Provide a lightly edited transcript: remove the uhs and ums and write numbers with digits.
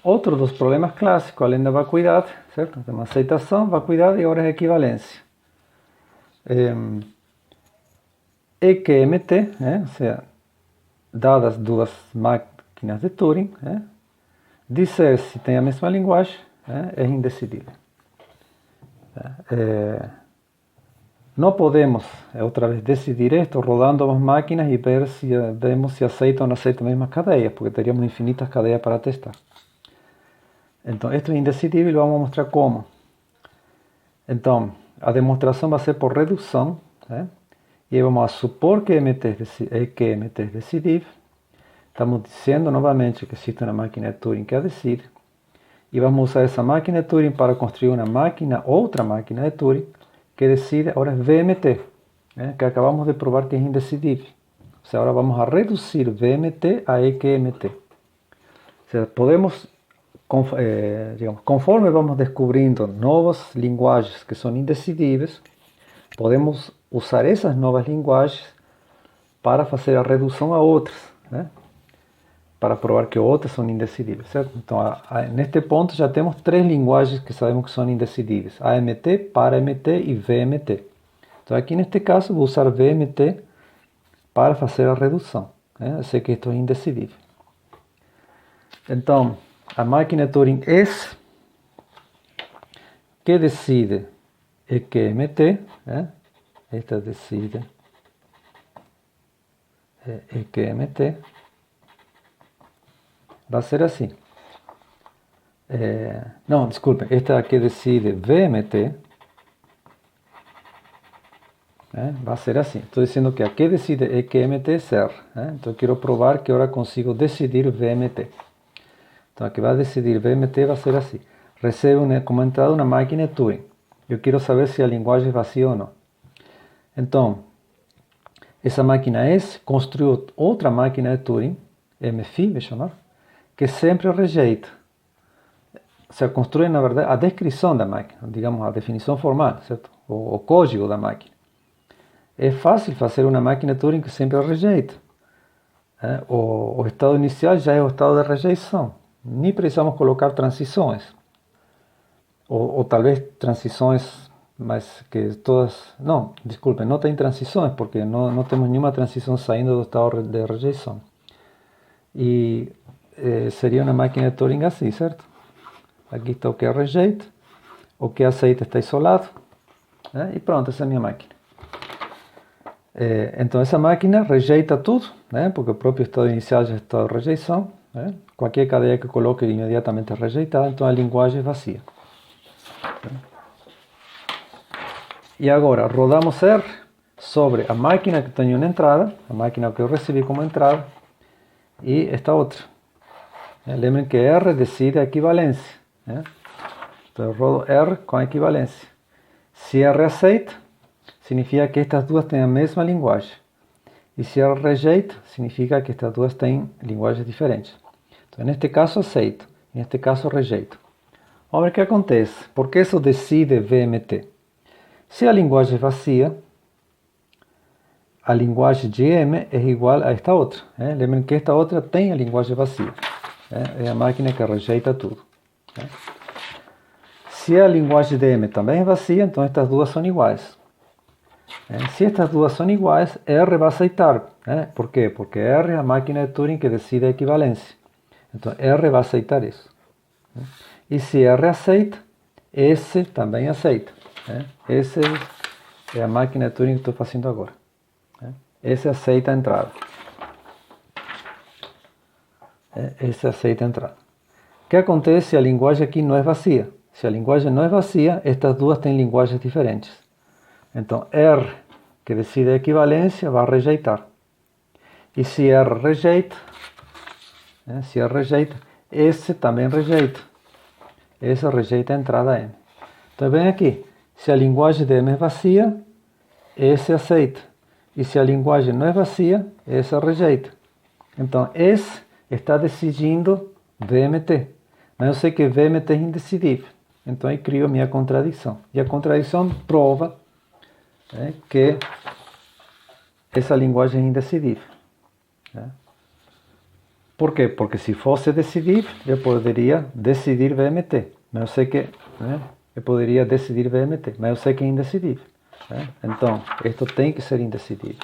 Outro dos problemas clássicos, além da vacuidade, certo? Temos aceitação, vacuidade e agora equivalência. EQMT, ou seja, dadas duas máquinas de Turing, dizer se tem a mesma linguagem é indecidível. Não podemos, outra vez, decidir isto rodando as máquinas e vemos se aceitam ou não aceitam a mesma cadeia, porque teríamos infinitas cadeias para testar. Então, isto é indecidível e vamos mostrar como. Então, a demonstração vai ser por redução, e aí vamos a supor que QMT é decidível. Estamos dizendo novamente que existe uma máquina de Turing que a decide, e vamos usar essa máquina de Turing para construir outra máquina de Turing que decide agora VMT, que acabamos de provar que é indecidível. Ou seja, agora vamos a reduzir VMT a EQMT. Ou seja, podemos, conforme vamos descobrindo novas linguagens que são indecidíveis, podemos usar essas novas linguagens para fazer a redução a outras, para provar que outras são indecidíveis, certo? Então, neste ponto já temos 3 linguagens que sabemos que são indecidíveis: AMT, ParaMT e VMT. Então, aqui neste caso, vou usar VMT para fazer a redução. Eu sei que isto é indecidível. Então, a máquina Turing S, que decide EQMT, esta decide EQMT, vai ser assim. Não, desculpem, esta aqui decide VMT, vai ser assim. Estou dizendo que aqui decide EQMT ser. Então, quero provar que agora consigo decidir VMT. Então, aqui vai decidir VMT vai ser assim. Recebe como entrada uma máquina de Turing. Eu quero saber se a linguagem é vazia ou não. Então, essa máquina S construiu outra máquina de Turing, MFI, vou chamar, que sempre rejeita. Se construi, na verdade, a descrição da máquina, digamos, a definição formal, certo? O código da máquina. É fácil fazer uma máquina Turing que sempre rejeita. O estado inicial já é o estado de rejeição. Nem precisamos colocar transições. Ou talvez transições, mas que todas... Não, desculpem, não tem transições, porque não temos nenhuma transição saindo do estado de rejeição. E seria uma máquina de Turing assim, certo? Aqui está o que rejeita, o que aceita está isolado, e pronto, essa é a minha máquina. Então essa máquina rejeita tudo, porque o próprio estado inicial já é estado de rejeição. Qualquer cadeia que coloque imediatamente é rejeitada, então a linguagem é vazia. E agora rodamos R sobre a máquina que tem uma entrada, a máquina que eu recebi como entrada, e esta outra. Lembrem que R decide a equivalência. Então eu rodo R com a equivalência. Se R aceita, significa que estas duas têm a mesma linguagem. E se R rejeita, significa que estas duas têm linguagens diferentes. Então, neste caso, aceito. Neste caso, rejeito. Vamos ver o que acontece. Por que isso decide VMT? Se a linguagem é vazia, a linguagem de M é igual a esta outra. Lembrem que esta outra tem a linguagem vazia. É a máquina que rejeita tudo. Se a linguagem de M também é vazia, então estas duas são iguais. Se estas duas são iguais, R vai aceitar. Por quê? Porque R é a máquina de Turing que decide a equivalência. Então R vai aceitar isso. E se R aceita, S também aceita. S é a máquina de Turing que estou fazendo agora. S aceita a entrada. S aceita a entrada. O que acontece se a linguagem aqui não é vazia? Se a linguagem não é vazia, estas duas têm linguagens diferentes. Então, R, que decide a equivalência, vai rejeitar. E se R rejeita, S também rejeita. S rejeita a entrada M. Então, vem aqui. Se a linguagem de M é vazia, S aceita. E se a linguagem não é vazia, S rejeita. Então, S está decidindo VMT. Mas eu sei que VMT é indecidível. Então, aí crio a minha contradição. E a contradição prova que essa linguagem é indecidível. Por quê? Porque se fosse decidir, eu poderia decidir VMT. Mas eu sei que eu poderia decidir VMT, mas eu sei que é indecidível. Então, isto tem que ser indecidível.